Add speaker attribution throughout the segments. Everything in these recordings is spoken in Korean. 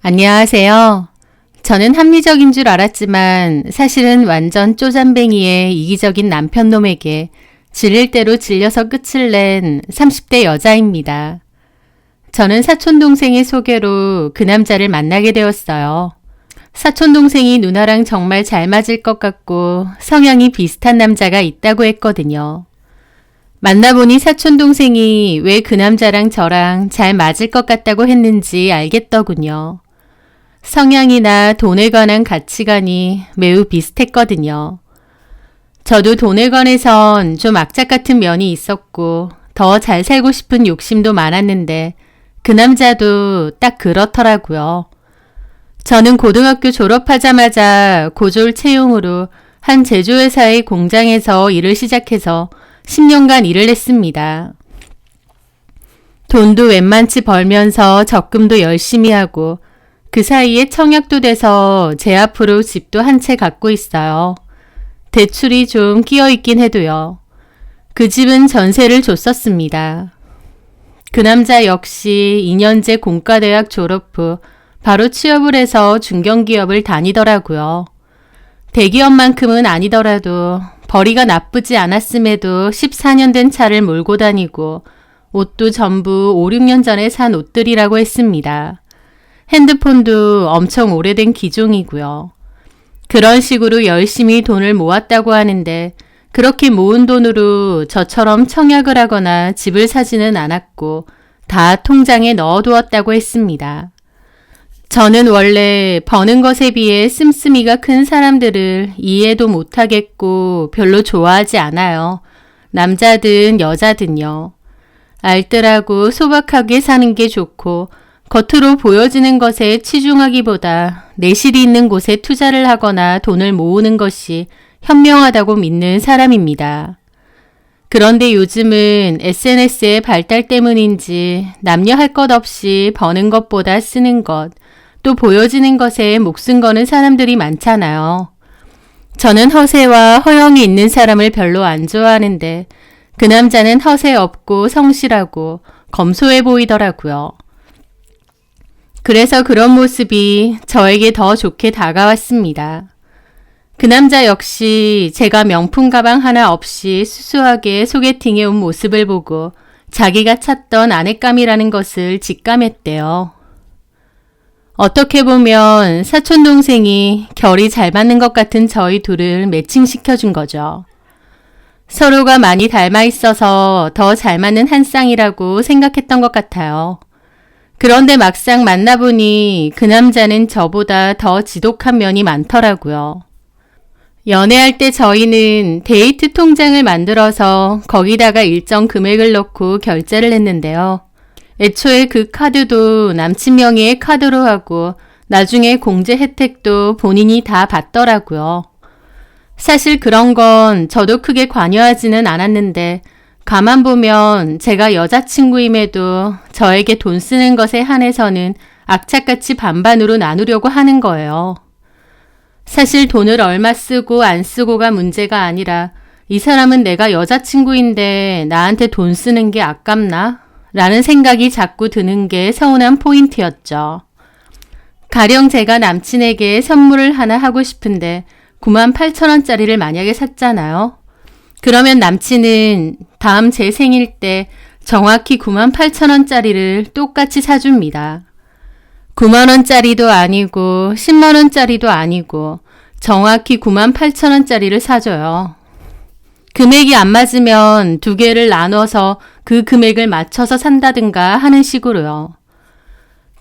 Speaker 1: 안녕하세요. 저는 합리적인 줄 알았지만 사실은 완전 쪼잔뱅이의 이기적인 남편놈에게 질릴 대로 질려서 끝을 낸 30대 여자입니다. 저는 사촌동생의 소개로 그 남자를 만나게 되었어요. 사촌동생이 누나랑 정말 잘 맞을 것 같고 성향이 비슷한 남자가 있다고 했거든요. 만나보니 사촌동생이 왜 그 남자랑 저랑 잘 맞을 것 같다고 했는지 알겠더군요. 성향이나 돈에 관한 가치관이 매우 비슷했거든요. 저도 돈에 관해선 좀 악착 같은 면이 있었고 더 잘 살고 싶은 욕심도 많았는데 그 남자도 딱 그렇더라고요. 저는 고등학교 졸업하자마자 고졸 채용으로 한 제조회사의 공장에서 일을 시작해서 10년간 일을 했습니다. 돈도 웬만치 벌면서 적금도 열심히 하고 그 사이에 청약도 돼서 제 앞으로 집도 한 채 갖고 있어요. 대출이 좀 끼어 있긴 해도요. 그 집은 전세를 줬었습니다. 그 남자 역시 2년제 공과대학 졸업 후 바로 취업을 해서 중견기업을 다니더라고요. 대기업만큼은 아니더라도 벌이가 나쁘지 않았음에도 14년 된 차를 몰고 다니고 옷도 전부 5, 6년 전에 산 옷들이라고 했습니다. 핸드폰도 엄청 오래된 기종이고요. 그런 식으로 열심히 돈을 모았다고 하는데 그렇게 모은 돈으로 저처럼 청약을 하거나 집을 사지는 않았고 다 통장에 넣어두었다고 했습니다. 저는 원래 버는 것에 비해 씀씀이가 큰 사람들을 이해도 못하겠고 별로 좋아하지 않아요. 남자든 여자든요. 알뜰하고 소박하게 사는 게 좋고 겉으로 보여지는 것에 치중하기보다 내실이 있는 곳에 투자를 하거나 돈을 모으는 것이 현명하다고 믿는 사람입니다. 그런데 요즘은 SNS의 발달 때문인지 남녀 할 것 없이 버는 것보다 쓰는 것, 또 보여지는 것에 목숨 거는 사람들이 많잖아요. 저는 허세와 허영이 있는 사람을 별로 안 좋아하는데 그 남자는 허세 없고 성실하고 검소해 보이더라고요. 그래서 그런 모습이 저에게 더 좋게 다가왔습니다. 그 남자 역시 제가 명품 가방 하나 없이 수수하게 소개팅해 온 모습을 보고 자기가 찾던 아내감이라는 것을 직감했대요. 어떻게 보면 사촌동생이 결이 잘 맞는 것 같은 저희 둘을 매칭시켜준 거죠. 서로가 많이 닮아 있어서 더 잘 맞는 한 쌍이라고 생각했던 것 같아요. 그런데 막상 만나보니 그 남자는 저보다 더 지독한 면이 많더라고요. 연애할 때 저희는 데이트 통장을 만들어서 거기다가 일정 금액을 넣고 결제를 했는데요. 애초에 그 카드도 남친 명의의 카드로 하고 나중에 공제 혜택도 본인이 다 받더라고요. 사실 그런 건 저도 크게 관여하지는 않았는데 가만 보면 제가 여자친구임에도 저에게 돈 쓰는 것에 한해서는 악착같이 반반으로 나누려고 하는 거예요. 사실 돈을 얼마 쓰고 안 쓰고가 문제가 아니라 이 사람은 내가 여자친구인데 나한테 돈 쓰는 게 아깝나? 라는 생각이 자꾸 드는 게 서운한 포인트였죠. 가령 제가 남친에게 선물을 하나 하고 싶은데 98,000원짜리를 만약에 샀잖아요. 그러면 남친은 다음 제 생일 때 정확히 98,000원짜리를 똑같이 사줍니다. 9만원짜리도 아니고 10만원짜리도 아니고 정확히 98,000원짜리를 사줘요. 금액이 안 맞으면 두 개를 나눠서 그 금액을 맞춰서 산다든가 하는 식으로요.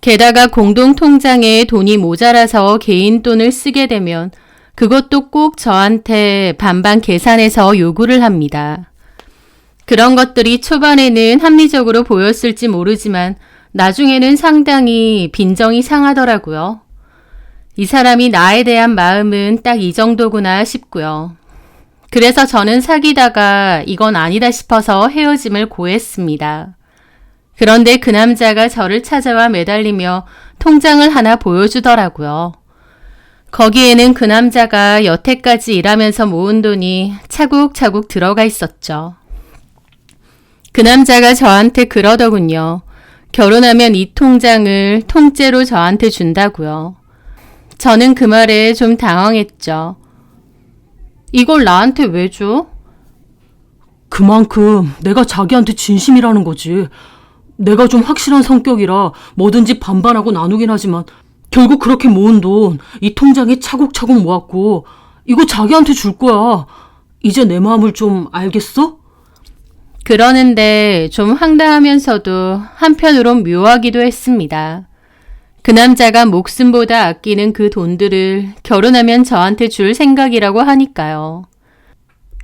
Speaker 1: 게다가 공동통장에 돈이 모자라서 개인 돈을 쓰게 되면 그것도 꼭 저한테 반반 계산해서 요구를 합니다. 그런 것들이 초반에는 합리적으로 보였을지 모르지만 나중에는 상당히 빈정이 상하더라고요. 이 사람이 나에 대한 마음은 딱 이 정도구나 싶고요. 그래서 저는 사귀다가 이건 아니다 싶어서 헤어짐을 고했습니다. 그런데 그 남자가 저를 찾아와 매달리며 통장을 하나 보여주더라고요. 거기에는 그 남자가 여태까지 일하면서 모은 돈이 차곡차곡 들어가 있었죠. 그 남자가 저한테 그러더군요. 결혼하면 이 통장을 통째로 저한테 준다고요. 저는 그 말에 좀 당황했죠. 이걸 나한테 왜 줘?
Speaker 2: 그만큼 내가 자기한테 진심이라는 거지. 내가 좀 확실한 성격이라 뭐든지 반반하고 나누긴 하지만 결국 그렇게 모은 돈 이 통장에 차곡차곡 모았고 이거 자기한테 줄 거야. 이제 내 마음을 좀 알겠어?
Speaker 1: 그러는데 좀 황당하면서도 한편으론 묘하기도 했습니다. 그 남자가 목숨보다 아끼는 그 돈들을 결혼하면 저한테 줄 생각이라고 하니까요.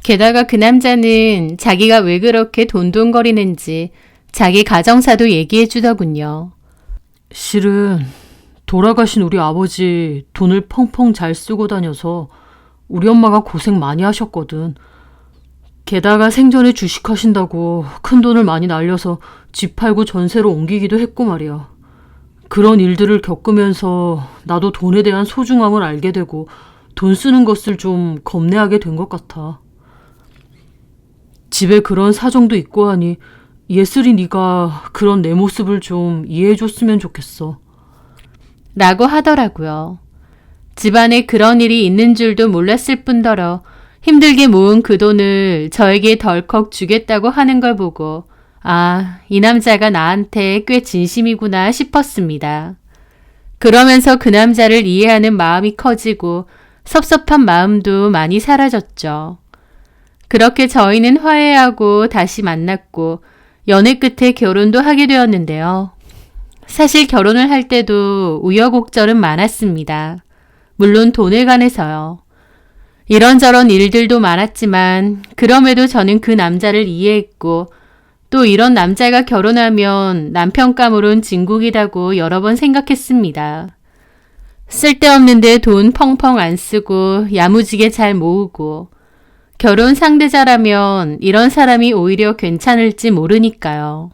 Speaker 1: 게다가 그 남자는 자기가 왜 그렇게 돈돈거리는지 자기 가정사도 얘기해 주더군요.
Speaker 2: 실은 돌아가신 우리 아버지 돈을 펑펑 잘 쓰고 다녀서 우리 엄마가 고생 많이 하셨거든. 게다가 생전에 주식하신다고 큰 돈을 많이 날려서 집 팔고 전세로 옮기기도 했고 말이야. 그런 일들을 겪으면서 나도 돈에 대한 소중함을 알게 되고 돈 쓰는 것을 좀 겁내하게 된 것 같아. 집에 그런 사정도 있고 하니 예슬이 네가 그런 내 모습을 좀 이해해줬으면 좋겠어.
Speaker 1: 라고 하더라고요. 집안에 그런 일이 있는 줄도 몰랐을 뿐더러 힘들게 모은 그 돈을 저에게 덜컥 주겠다고 하는 걸 보고 이 남자가 나한테 꽤 진심이구나 싶었습니다. 그러면서 그 남자를 이해하는 마음이 커지고 섭섭한 마음도 많이 사라졌죠. 그렇게 저희는 화해하고 다시 만났고 연애 끝에 결혼도 하게 되었는데요. 사실 결혼을 할 때도 우여곡절은 많았습니다. 물론 돈에 관해서요. 이런저런 일들도 많았지만 그럼에도 저는 그 남자를 이해했고 또 이런 남자가 결혼하면 남편 까무른 진국이라고 여러 번 생각했습니다. 쓸데없는데 돈 펑펑 안 쓰고 야무지게 잘 모으고 결혼 상대자라면 이런 사람이 오히려 괜찮을지 모르니까요.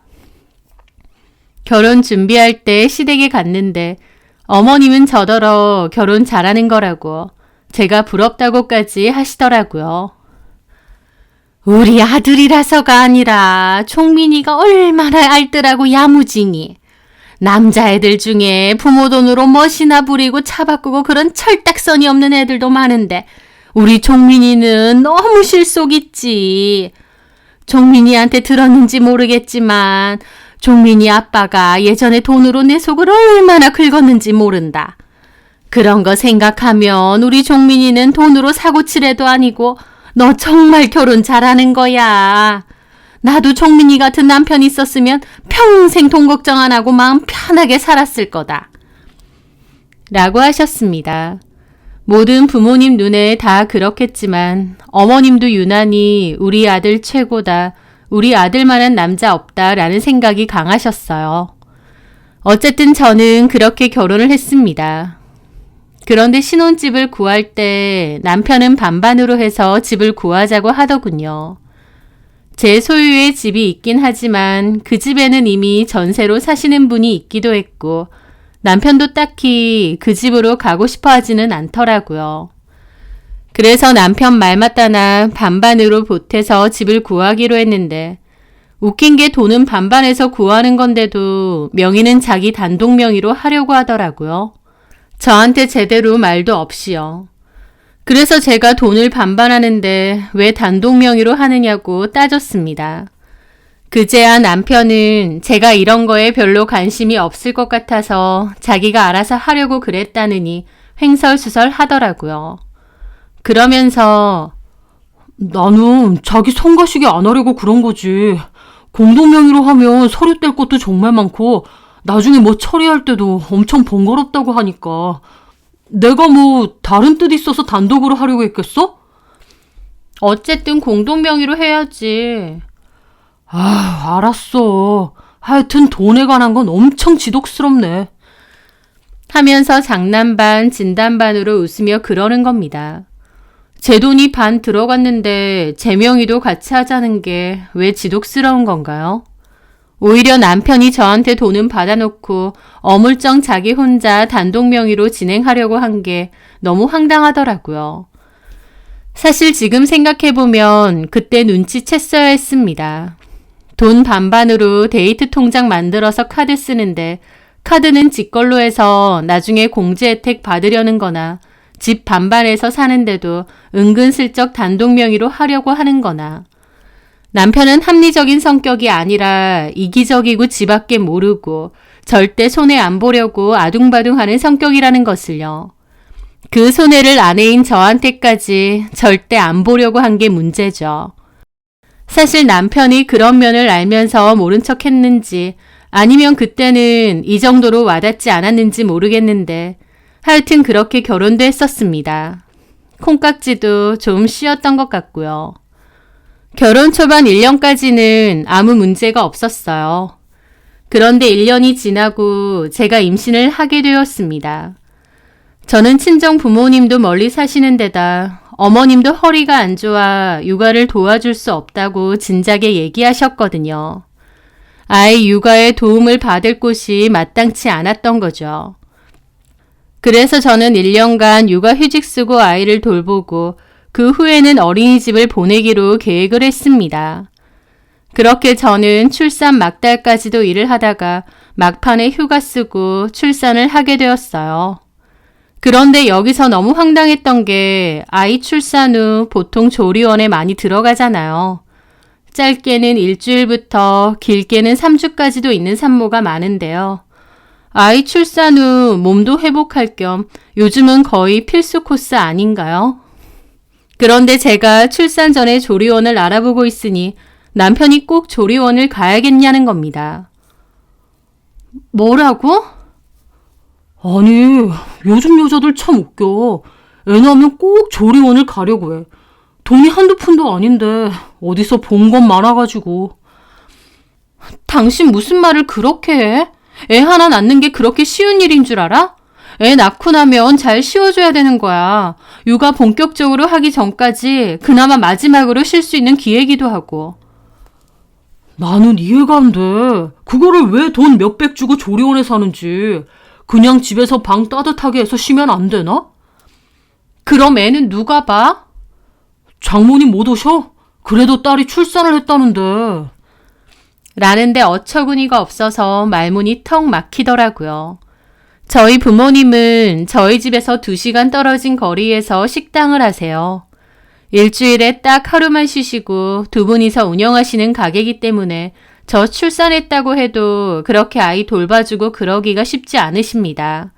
Speaker 1: 결혼 준비할 때 시댁에 갔는데 어머님은 저더러 결혼 잘하는 거라고 제가 부럽다고까지 하시더라고요. 우리 아들이라서가 아니라 종민이가 얼마나 알뜰하고 야무지니. 남자애들 중에 부모 돈으로 멋이나 부리고 차 바꾸고 그런 철딱선이 없는 애들도 많은데 우리 종민이는 너무 실속 있지. 종민이한테 들었는지 모르겠지만 종민이 아빠가 예전에 돈으로 내 속을 얼마나 긁었는지 모른다. 그런 거 생각하면 우리 종민이는 돈으로 사고 칠해도 아니고 너 정말 결혼 잘하는 거야. 나도 종민이 같은 남편 있었으면 평생 돈 걱정 안 하고 마음 편하게 살았을 거다. 라고 하셨습니다. 모든 부모님 눈에 다 그렇겠지만 어머님도 유난히 우리 아들 최고다. 우리 아들만한 남자 없다라는 생각이 강하셨어요. 어쨌든 저는 그렇게 결혼을 했습니다. 그런데 신혼집을 구할 때 남편은 반반으로 해서 집을 구하자고 하더군요. 제 소유의 집이 있긴 하지만 그 집에는 이미 전세로 사시는 분이 있기도 했고 남편도 딱히 그 집으로 가고 싶어 하지는 않더라고요. 그래서 남편 말 맞다나 반반으로 보태서 집을 구하기로 했는데 웃긴 게 돈은 반반해서 구하는 건데도 명의는 자기 단독 명의로 하려고 하더라고요. 저한테 제대로 말도 없이요. 그래서 제가 돈을 반반하는데 왜 단독 명의로 하느냐고 따졌습니다. 그제야 남편은 제가 이런 거에 별로 관심이 없을 것 같아서 자기가 알아서 하려고 그랬다느니 횡설수설 하더라고요. 그러면서
Speaker 2: 나는 자기 성가시게 안 하려고 그런 거지. 공동명의로 하면 서류 뗄 것도 정말 많고 나중에 뭐 처리할 때도 엄청 번거롭다고 하니까 내가 뭐 다른 뜻 있어서 단독으로 하려고 했겠어?
Speaker 1: 어쨌든 공동명의로 해야지.
Speaker 2: 알았어. 하여튼 돈에 관한 건 엄청 지독스럽네.
Speaker 1: 하면서 장난 반 진담 반으로 웃으며 그러는 겁니다. 제 돈이 반 들어갔는데 제 명의도 같이 하자는 게 왜 지독스러운 건가요? 오히려 남편이 저한테 돈은 받아놓고 어물쩡 자기 혼자 단독 명의로 진행하려고 한 게 너무 황당하더라고요. 사실 지금 생각해보면 그때 눈치챘어야 했습니다. 돈 반반으로 데이트 통장 만들어서 카드 쓰는데 카드는 지 걸로 해서 나중에 공제 혜택 받으려는 거나 집 반반에서 사는데도 은근슬쩍 단독 명의로 하려고 하는 거나 남편은 합리적인 성격이 아니라 이기적이고 지밖에 모르고 절대 손해 안 보려고 아둥바둥하는 성격이라는 것을요. 그 손해를 아내인 저한테까지 절대 안 보려고 한 게 문제죠. 사실 남편이 그런 면을 알면서 모른 척 했는지 아니면 그때는 이 정도로 와닿지 않았는지 모르겠는데 하여튼 그렇게 결혼도 했었습니다. 콩깍지도 좀 씌었던 것 같고요. 결혼 초반 1년까지는 아무 문제가 없었어요. 그런데 1년이 지나고 제가 임신을 하게 되었습니다. 저는 친정 부모님도 멀리 사시는 데다 어머님도 허리가 안 좋아 육아를 도와줄 수 없다고 진작에 얘기하셨거든요. 아이 육아에 도움을 받을 곳이 마땅치 않았던 거죠. 그래서 저는 1년간 육아휴직 쓰고 아이를 돌보고 그 후에는 어린이집을 보내기로 계획을 했습니다. 그렇게 저는 출산 막달까지도 일을 하다가 막판에 휴가 쓰고 출산을 하게 되었어요. 그런데 여기서 너무 황당했던 게 아이 출산 후 보통 조리원에 많이 들어가잖아요. 짧게는 일주일부터 길게는 3주까지도 있는 산모가 많은데요. 아이 출산 후 몸도 회복할 겸 요즘은 거의 필수 코스 아닌가요? 그런데 제가 출산 전에 조리원을 알아보고 있으니 남편이 꼭 조리원을 가야겠냐는 겁니다. 뭐라고?
Speaker 2: 아니, 요즘 여자들 참 웃겨. 애 낳으면 꼭 조리원을 가려고 해. 돈이 한두 푼도 아닌데 어디서 본 것 많아가지고.
Speaker 1: 당신 무슨 말을 그렇게 해? 애 하나 낳는 게 그렇게 쉬운 일인 줄 알아? 애 낳고 나면 잘 씌워줘야 되는 거야. 육아 본격적으로 하기 전까지 그나마 마지막으로 쉴 수 있는 기회이기도 하고.
Speaker 2: 나는 이해가 안 돼. 그거를 왜 돈 몇백 주고 조리원에 사는지. 그냥 집에서 방 따뜻하게 해서 쉬면 안 되나?
Speaker 1: 그럼 애는 누가 봐?
Speaker 2: 장모님 못 오셔? 그래도 딸이 출산을 했다는데.
Speaker 1: 라는데 어처구니가 없어서 말문이 턱 막히더라고요. 저희 부모님은 저희 집에서 2시간 떨어진 거리에서 식당을 하세요. 일주일에 딱 하루만 쉬시고 두 분이서 운영하시는 가게이기 때문에 저 출산했다고 해도 그렇게 아이 돌봐주고 그러기가 쉽지 않으십니다.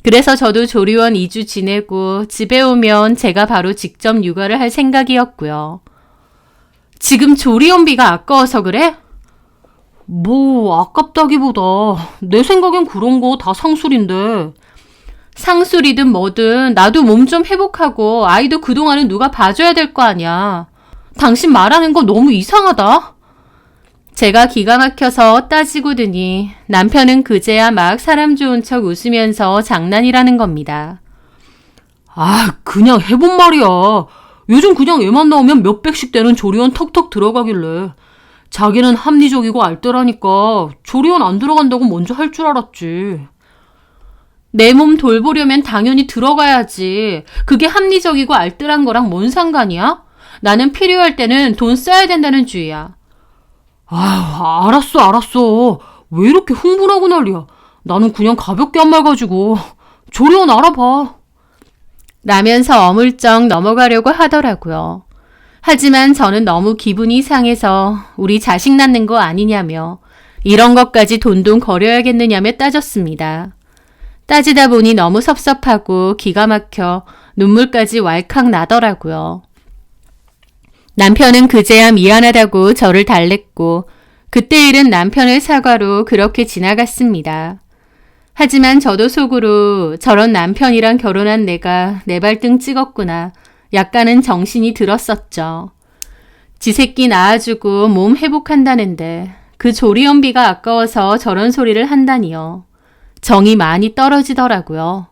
Speaker 1: 그래서 저도 조리원 2주 지내고 집에 오면 제가 바로 직접 육아를 할 생각이었고요. 지금 조리원비가 아까워서 그래?
Speaker 2: 뭐 아깝다기보다 내 생각엔 그런 거 다 상술인데.
Speaker 1: 상술이든 뭐든 나도 몸 좀 회복하고 아이도 그동안은 누가 봐줘야 될 거 아니야. 당신 말하는 거 너무 이상하다. 제가 기가 막혀서 따지고 드니 남편은 그제야 막 사람 좋은 척 웃으면서 장난이라는 겁니다.
Speaker 2: 아, 그냥 해본 말이야. 요즘 그냥 애만 나오면 몇백씩 되는 조리원 턱턱 들어가길래. 자기는 합리적이고 알뜰하니까 조리원 안 들어간다고 먼저 할 줄 알았지.
Speaker 1: 내 몸 돌보려면 당연히 들어가야지. 그게 합리적이고 알뜰한 거랑 뭔 상관이야? 나는 필요할 때는 돈 써야 된다는 주의야.
Speaker 2: 아, 알았어. 왜 이렇게 흥분하고 난리야. 나는 그냥 가볍게 한 말 가지고. 조리원 알아봐.
Speaker 1: 라면서 어물쩍 넘어가려고 하더라고요. 하지만 저는 너무 기분이 상해서 우리 자식 낳는 거 아니냐며 이런 것까지 돈돈 거려야겠느냐며 따졌습니다. 따지다 보니 너무 섭섭하고 기가 막혀 눈물까지 왈칵 나더라고요. 남편은 그제야 미안하다고 저를 달랬고 그때 일은 남편의 사과로 그렇게 지나갔습니다. 하지만 저도 속으로 저런 남편이랑 결혼한 내가 내 발등 찍었구나. 약간은 정신이 들었었죠. 지 새끼 낳아주고 몸 회복한다는데 그 조리원비가 아까워서 저런 소리를 한다니요. 정이 많이 떨어지더라고요.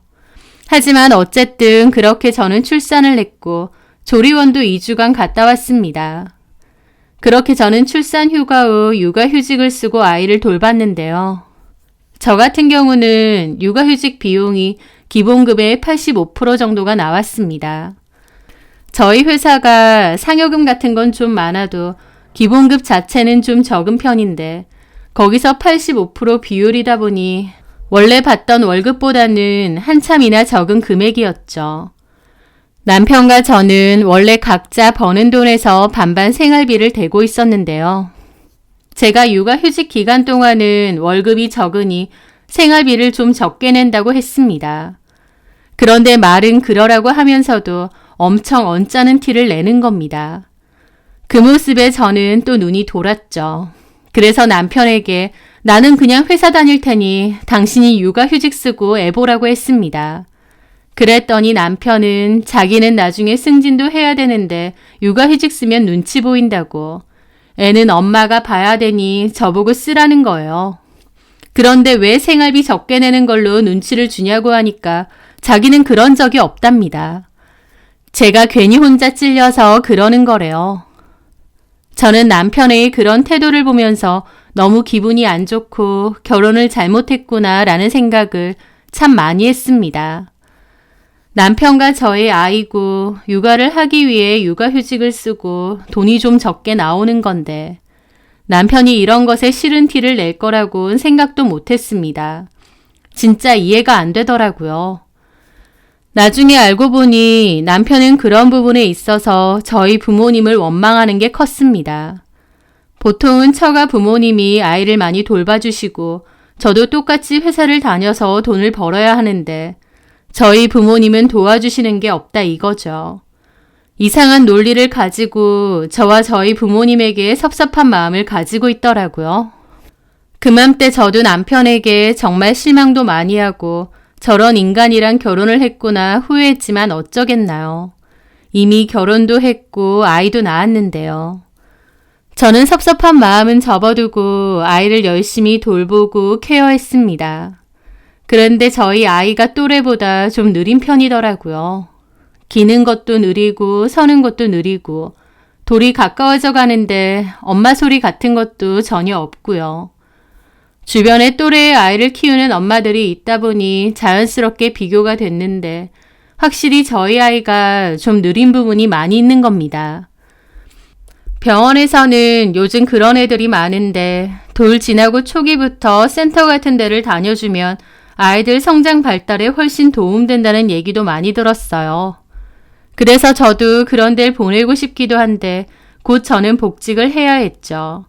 Speaker 1: 하지만 어쨌든 그렇게 저는 출산을 했고 조리원도 2주간 갔다 왔습니다. 그렇게 저는 출산 휴가 후 육아휴직을 쓰고 아이를 돌봤는데요. 저 같은 경우는 육아휴직 비용이 기본급의 85% 정도가 나왔습니다. 저희 회사가 상여금 같은 건 좀 많아도 기본급 자체는 좀 적은 편인데 거기서 85% 비율이다 보니 원래 받던 월급보다는 한참이나 적은 금액이었죠. 남편과 저는 원래 각자 버는 돈에서 반반 생활비를 대고 있었는데요. 제가 육아휴직 기간 동안은 월급이 적으니 생활비를 좀 적게 낸다고 했습니다. 그런데 말은 그러라고 하면서도 엄청 언짢은 티를 내는 겁니다. 그 모습에 저는 또 눈이 돌았죠. 그래서 남편에게 나는 그냥 회사 다닐 테니 당신이 육아휴직 쓰고 애 보라고 했습니다. 그랬더니 남편은 자기는 나중에 승진도 해야 되는데 육아휴직 쓰면 눈치 보인다고. 애는 엄마가 봐야 되니 저보고 쓰라는 거예요. 그런데 왜 생활비 적게 내는 걸로 눈치를 주냐고 하니까 자기는 그런 적이 없답니다. 제가 괜히 혼자 찔려서 그러는 거래요. 저는 남편의 그런 태도를 보면서 너무 기분이 안 좋고 결혼을 잘못했구나 라는 생각을 참 많이 했습니다. 남편과 저의 아이고 육아를 하기 위해 육아휴직을 쓰고 돈이 좀 적게 나오는 건데 남편이 이런 것에 싫은 티를 낼 거라고는 생각도 못했습니다. 진짜 이해가 안 되더라고요. 나중에 알고 보니 남편은 그런 부분에 있어서 저희 부모님을 원망하는 게 컸습니다. 보통은 처가 부모님이 아이를 많이 돌봐주시고 저도 똑같이 회사를 다녀서 돈을 벌어야 하는데 저희 부모님은 도와주시는 게 없다 이거죠. 이상한 논리를 가지고 저와 저희 부모님에게 섭섭한 마음을 가지고 있더라고요. 그맘때 저도 남편에게 정말 실망도 많이 하고 저런 인간이랑 결혼을 했구나 후회했지만 어쩌겠나요. 이미 결혼도 했고 아이도 낳았는데요. 저는 섭섭한 마음은 접어두고 아이를 열심히 돌보고 케어했습니다. 그런데 저희 아이가 또래보다 좀 느린 편이더라고요. 기는 것도 느리고 서는 것도 느리고 돌이 가까워져 가는데 엄마 소리 같은 것도 전혀 없고요. 주변에 또래의 아이를 키우는 엄마들이 있다 보니 자연스럽게 비교가 됐는데 확실히 저희 아이가 좀 느린 부분이 많이 있는 겁니다. 병원에서는 요즘 그런 애들이 많은데 돌 지나고 초기부터 센터 같은 데를 다녀주면 아이들 성장 발달에 훨씬 도움된다는 얘기도 많이 들었어요. 그래서 저도 그런 데를 보내고 싶기도 한데 곧 저는 복직을 해야 했죠.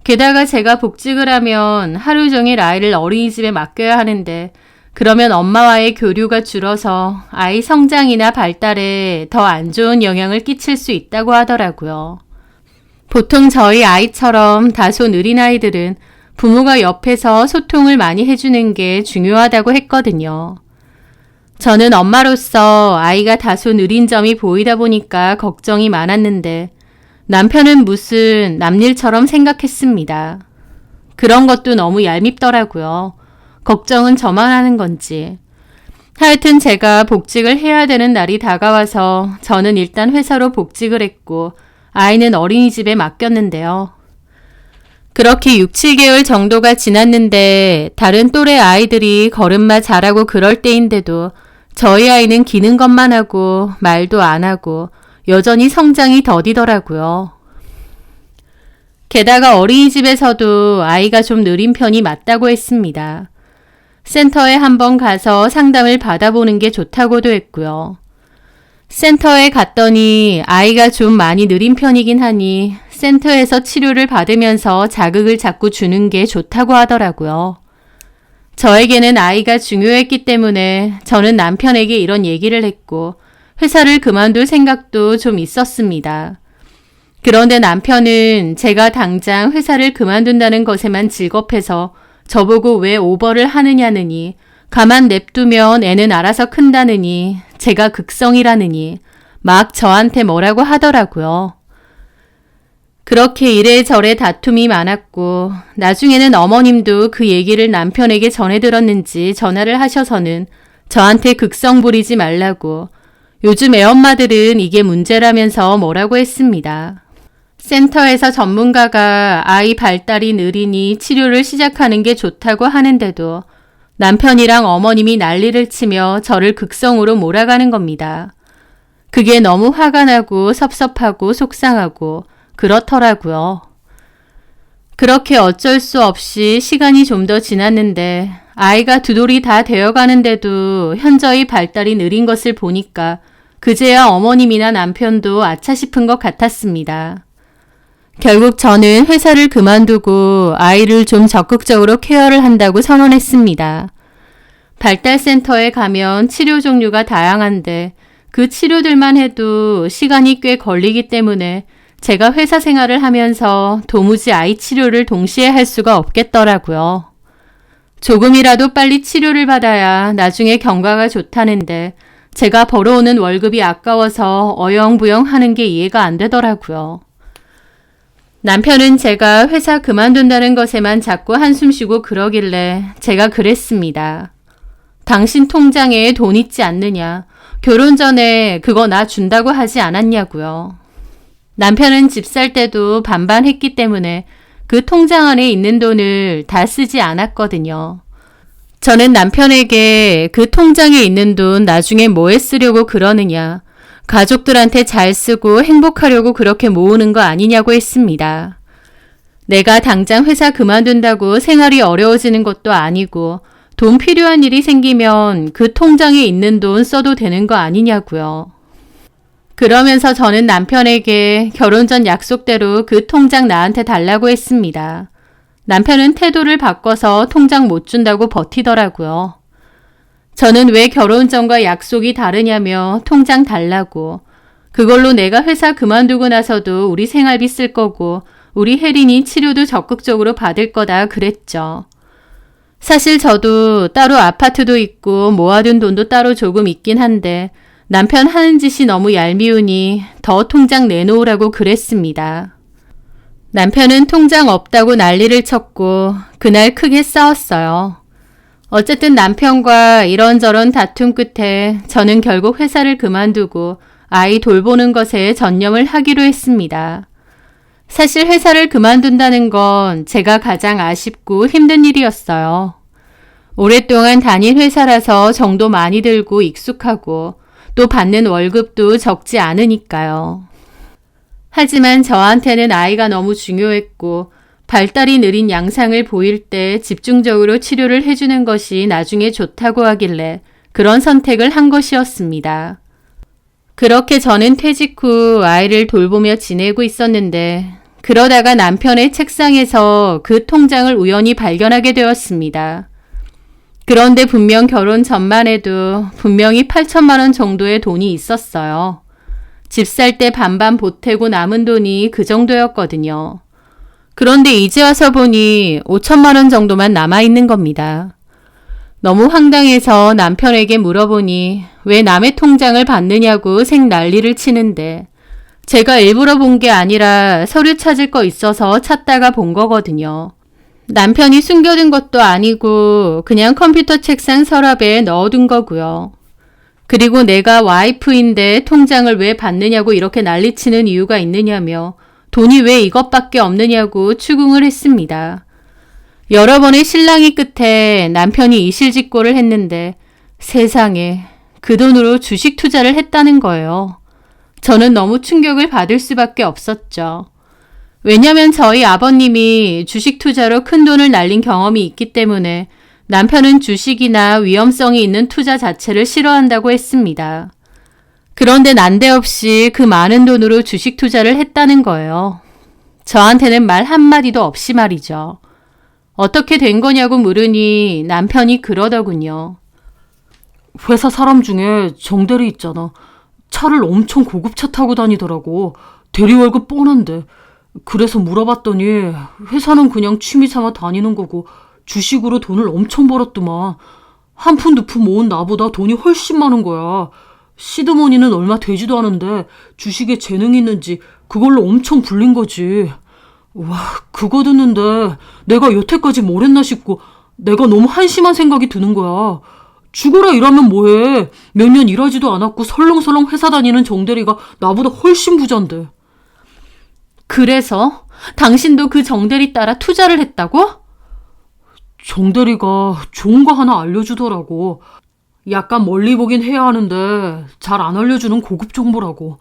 Speaker 1: 게다가 제가 복직을 하면 하루 종일 아이를 어린이집에 맡겨야 하는데 그러면 엄마와의 교류가 줄어서 아이 성장이나 발달에 더 안 좋은 영향을 끼칠 수 있다고 하더라고요. 보통 저희 아이처럼 다소 느린 아이들은 부모가 옆에서 소통을 많이 해주는 게 중요하다고 했거든요. 저는 엄마로서 아이가 다소 느린 점이 보이다 보니까 걱정이 많았는데 남편은 무슨 남일처럼 생각했습니다. 그런 것도 너무 얄밉더라고요. 걱정은 저만 하는 건지. 하여튼 제가 복직을 해야 되는 날이 다가와서 저는 일단 회사로 복직을 했고 아이는 어린이집에 맡겼는데요. 그렇게 6, 7개월 정도가 지났는데 다른 또래 아이들이 걸음마 잘하고 그럴 때인데도 저희 아이는 기는 것만 하고 말도 안 하고 여전히 성장이 더디더라고요. 게다가 어린이집에서도 아이가 좀 느린 편이 맞다고 했습니다. 센터에 한번 가서 상담을 받아보는 게 좋다고도 했고요. 센터에 갔더니 아이가 좀 많이 느린 편이긴 하니 센터에서 치료를 받으면서 자극을 자꾸 주는 게 좋다고 하더라고요. 저에게는 아이가 중요했기 때문에 저는 남편에게 이런 얘기를 했고 회사를 그만둘 생각도 좀 있었습니다. 그런데 남편은 제가 당장 회사를 그만둔다는 것에만 즐겁해서 저보고 왜 오버를 하느냐느니 가만 냅두면 애는 알아서 큰다느니 제가 극성이라느니 막 저한테 뭐라고 하더라고요. 그렇게 이래저래 다툼이 많았고 나중에는 어머님도 그 얘기를 남편에게 전해 들었는지 전화를 하셔서는 저한테 극성 부리지 말라고 요즘 애엄마들은 이게 문제라면서 뭐라고 했습니다. 센터에서 전문가가 아이 발달이 느리니 치료를 시작하는 게 좋다고 하는데도 남편이랑 어머님이 난리를 치며 저를 극성으로 몰아가는 겁니다. 그게 너무 화가 나고 섭섭하고 속상하고 그렇더라고요. 그렇게 어쩔 수 없이 시간이 좀 더 지났는데 아이가 두 돌이 다 되어가는데도 현저히 발달이 느린 것을 보니까 그제야 어머님이나 남편도 아차 싶은 것 같았습니다. 결국 저는 회사를 그만두고 아이를 좀 적극적으로 케어를 한다고 선언했습니다. 발달센터에 가면 치료 종류가 다양한데 그 치료들만 해도 시간이 꽤 걸리기 때문에 제가 회사 생활을 하면서 도무지 아이 치료를 동시에 할 수가 없겠더라고요. 조금이라도 빨리 치료를 받아야 나중에 경과가 좋다는데 제가 벌어오는 월급이 아까워서 어영부영 하는 게 이해가 안 되더라고요. 남편은 제가 회사 그만둔다는 것에만 자꾸 한숨 쉬고 그러길래 제가 그랬습니다. 당신 통장에 돈 있지 않느냐? 결혼 전에 그거 나 준다고 하지 않았냐고요. 남편은 집 살 때도 반반 했기 때문에 그 통장 안에 있는 돈을 다 쓰지 않았거든요. 저는 남편에게 그 통장에 있는 돈 나중에 뭐에 쓰려고 그러느냐, 가족들한테 잘 쓰고 행복하려고 그렇게 모으는 거 아니냐고 했습니다. 내가 당장 회사 그만둔다고 생활이 어려워지는 것도 아니고 돈 필요한 일이 생기면 그 통장에 있는 돈 써도 되는 거 아니냐고요. 그러면서 저는 남편에게 결혼 전 약속대로 그 통장 나한테 달라고 했습니다. 남편은 태도를 바꿔서 통장 못 준다고 버티더라고요. 저는 왜 결혼 전과 약속이 다르냐며 통장 달라고, 그걸로 내가 회사 그만두고 나서도 우리 생활비 쓸 거고 우리 혜린이 치료도 적극적으로 받을 거다 그랬죠. 사실 저도 따로 아파트도 있고 모아둔 돈도 따로 조금 있긴 한데 남편 하는 짓이 너무 얄미우니 더 통장 내놓으라고 그랬습니다. 남편은 통장 없다고 난리를 쳤고 그날 크게 싸웠어요. 어쨌든 남편과 이런저런 다툼 끝에 저는 결국 회사를 그만두고 아이 돌보는 것에 전념을 하기로 했습니다. 사실 회사를 그만둔다는 건 제가 가장 아쉽고 힘든 일이었어요. 오랫동안 다닌 회사라서 정도 많이 들고 익숙하고 또 받는 월급도 적지 않으니까요. 하지만 저한테는 아이가 너무 중요했고 발달이 느린 양상을 보일 때 집중적으로 치료를 해주는 것이 나중에 좋다고 하길래 그런 선택을 한 것이었습니다. 그렇게 저는 퇴직 후 아이를 돌보며 지내고 있었는데 그러다가 남편의 책상에서 그 통장을 우연히 발견하게 되었습니다. 그런데 분명 결혼 전만 해도 분명히 8천만 원 정도의 돈이 있었어요. 집 살 때 반반 보태고 남은 돈이 그 정도였거든요. 그런데 이제 와서 보니 5천만 원 정도만 남아있는 겁니다. 너무 황당해서 남편에게 물어보니 왜 남의 통장을 받느냐고 생난리를 치는데 제가 일부러 본 게 아니라 서류 찾을 거 있어서 찾다가 본 거거든요. 남편이 숨겨둔 것도 아니고 그냥 컴퓨터 책상 서랍에 넣어둔 거고요. 그리고 내가 와이프인데 통장을 왜 받느냐고 이렇게 난리치는 이유가 있느냐며 돈이 왜 이것밖에 없느냐고 추궁을 했습니다. 여러 번의 실랑이 끝에 남편이 이실직고를 했는데 세상에 그 돈으로 주식 투자를 했다는 거예요. 저는 너무 충격을 받을 수밖에 없었죠. 왜냐면 저희 아버님이 주식 투자로 큰 돈을 날린 경험이 있기 때문에 남편은 주식이나 위험성이 있는 투자 자체를 싫어한다고 했습니다. 그런데 난데없이 그 많은 돈으로 주식 투자를 했다는 거예요. 저한테는 말 한마디도 없이 말이죠. 어떻게 된 거냐고 물으니 남편이 그러더군요.
Speaker 2: 회사 사람 중에 정대리 있잖아. 차를 엄청 고급차 타고 다니더라고. 대리 월급 뻔한데. 그래서 물어봤더니 회사는 그냥 취미 삼아 다니는 거고 주식으로 돈을 엄청 벌었더만. 한 푼 두 푼 모은 나보다 돈이 훨씬 많은 거야. 시드머니는 얼마 되지도 않은데 주식에 재능이 있는지 그걸로 엄청 불린 거지. 와, 그거 듣는데 내가 여태까지 뭘 했나 싶고 내가 너무 한심한 생각이 드는 거야. 죽어라 일하면 뭐해. 몇 년 일하지도 않았고 설렁설렁 회사 다니는 정대리가 나보다 훨씬 부잔데.
Speaker 1: 그래서 당신도 그 정대리 따라 투자를 했다고?
Speaker 2: 정대리가 좋은 거 하나 알려주더라고. 약간 멀리 보긴 해야 하는데 잘 안 알려주는 고급 정보라고.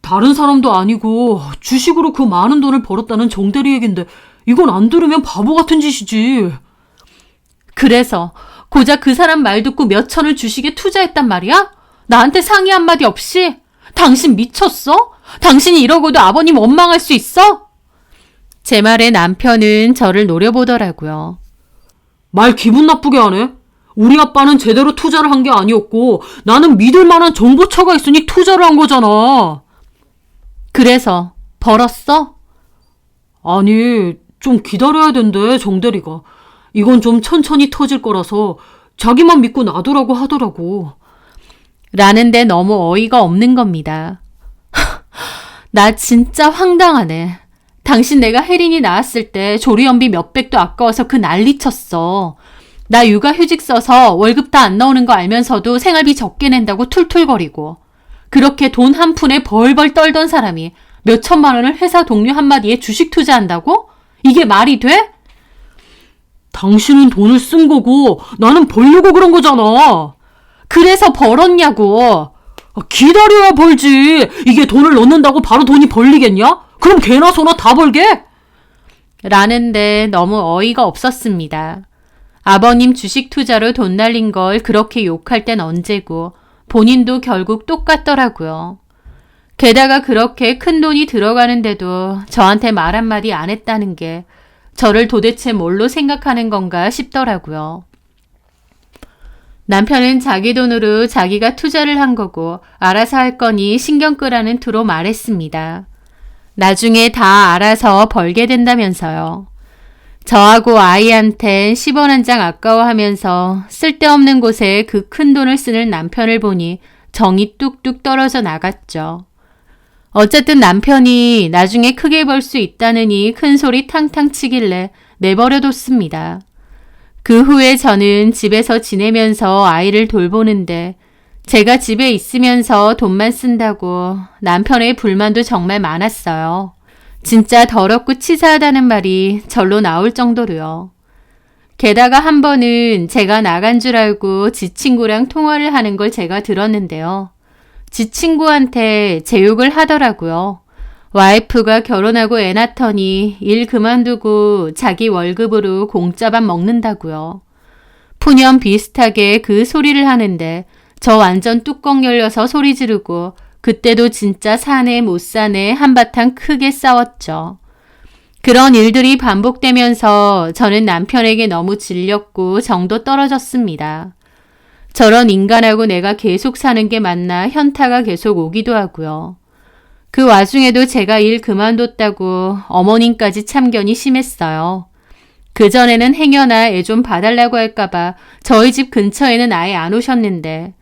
Speaker 2: 다른 사람도 아니고 주식으로 그 많은 돈을 벌었다는 정대리 얘긴데 이건 안 들으면 바보 같은 짓이지.
Speaker 1: 그래서 고작 그 사람 말 듣고 몇 천을 주식에 투자했단 말이야? 나한테 상의 한마디 없이? 당신 미쳤어? 당신이 이러고도 아버님 원망할 수 있어? 제 말에 남편은 저를 노려보더라고요.
Speaker 2: 말 기분 나쁘게 하네. 우리 아빠는 제대로 투자를 한 게 아니었고 나는 믿을 만한 정보처가 있으니 투자를 한 거잖아.
Speaker 1: 그래서 벌었어?
Speaker 2: 아니, 좀 기다려야 된대, 정대리가. 이건 좀 천천히 터질 거라서 자기만 믿고 놔두라고 하더라고.
Speaker 1: 라는데 너무 어이가 없는 겁니다. 나 진짜 황당하네. 당신 내가 혜린이 낳았을 때 조리원비 몇백도 아까워서 그 난리쳤어. 나 육아휴직 써서 월급 다 안 나오는 거 알면서도 생활비 적게 낸다고 툴툴거리고. 그렇게 돈 한 푼에 벌벌 떨던 사람이 몇 천만 원을 회사 동료 한마디에 주식 투자한다고? 이게 말이 돼?
Speaker 2: 당신은 돈을 쓴 거고 나는 벌려고 그런 거잖아.
Speaker 1: 그래서 벌었냐고.
Speaker 2: 기다려야 벌지. 이게 돈을 넣는다고 바로 돈이 벌리겠냐? 그럼 개나 소나 다 벌게?
Speaker 1: 라는데 너무 어이가 없었습니다. 아버님 주식 투자로 돈 날린 걸 그렇게 욕할 땐 언제고 본인도 결국 똑같더라고요. 게다가 그렇게 큰 돈이 들어가는데도 저한테 말 한마디 안 했다는 게 저를 도대체 뭘로 생각하는 건가 싶더라고요. 남편은 자기 돈으로 자기가 투자를 한 거고 알아서 할 거니 신경 끄라는 투로 말했습니다. 나중에 다 알아서 벌게 된다면서요. 저하고 아이한텐 10원 한 장 아까워하면서 쓸데없는 곳에 그 큰 돈을 쓰는 남편을 보니 정이 뚝뚝 떨어져 나갔죠. 어쨌든 남편이 나중에 크게 벌 수 있다느니 큰 소리 탕탕 치길래 내버려뒀습니다. 그 후에 저는 집에서 지내면서 아이를 돌보는데 제가 집에 있으면서 돈만 쓴다고 남편의 불만도 정말 많았어요. 진짜 더럽고 치사하다는 말이 절로 나올 정도로요. 게다가 한 번은 제가 나간 줄 알고 지 친구랑 통화를 하는 걸 제가 들었는데요. 지 친구한테 제 욕을 하더라고요. 와이프가 결혼하고 애 낳더니 일 그만두고 자기 월급으로 공짜밥 먹는다고요. 푸념 비슷하게 그 소리를 하는데 저 완전 뚜껑 열려서 소리 지르고 그때도 진짜 사네 못 사네 한바탕 크게 싸웠죠. 그런 일들이 반복되면서 저는 남편에게 너무 질렸고 정도 떨어졌습니다. 저런 인간하고 내가 계속 사는 게 맞나 현타가 계속 오기도 하고요. 그 와중에도 제가 일 그만뒀다고 어머님까지 참견이 심했어요. 그전에는 행여나 애 좀 봐달라고 할까봐 저희 집 근처에는 아예 안 오셨는데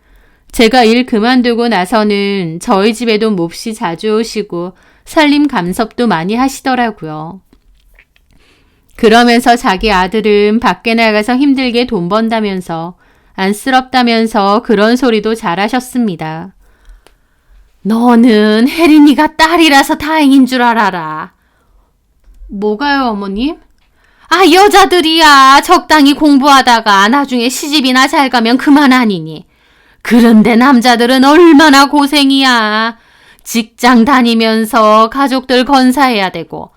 Speaker 1: 제가 일 그만두고 나서는 저희 집에도 몹시 자주 오시고 살림 감섭도 많이 하시더라고요. 그러면서 자기 아들은 밖에 나가서 힘들게 돈 번다면서 안쓰럽다면서 그런 소리도 잘하셨습니다. 너는 혜린이가 딸이라서 다행인 줄 알아라. 뭐가요, 어머님? 여자들이야. 적당히 공부하다가 나중에 시집이나 잘 가면 그만 아니니. 그런데 남자들은 얼마나 고생이야. 직장 다니면서 가족들 건사해야 되고